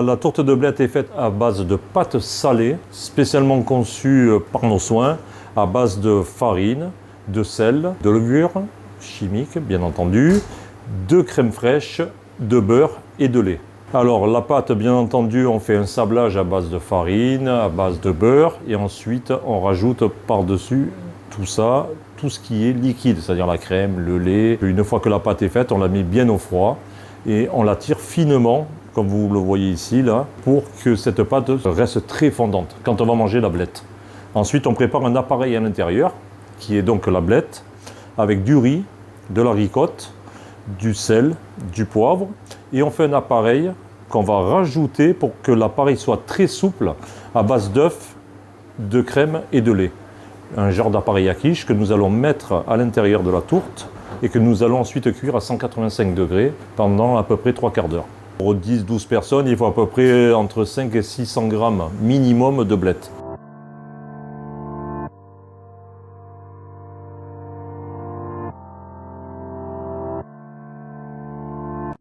La tourte de blettes est faite à base de pâte salée, spécialement conçue par nos soins, à base de farine, de sel, de levure chimique, bien entendu, de crème fraîche, de beurre et de lait. Alors la pâte, bien entendu, on fait un sablage à base de farine, à base de beurre, et ensuite on rajoute par-dessus tout ça, tout ce qui est liquide, c'est-à-dire la crème, le lait. Une fois que la pâte est faite, on la met bien au froid et on la tire finement, comme vous le voyez ici, là, pour que cette pâte reste très fondante quand on va manger la blette. Ensuite, on prépare un appareil à l'intérieur, qui est donc la blette, avec du riz, de la ricotte, du sel, du poivre, et on fait un appareil qu'on va rajouter pour que l'appareil soit très souple à base d'œufs, de crème et de lait. Un genre d'appareil à quiche que nous allons mettre à l'intérieur de la tourte et que nous allons ensuite cuire à 185 degrés pendant à peu près 3/4 d'heure. Pour 10-12 personnes, il faut à peu près entre 5 et 600 grammes minimum de blettes.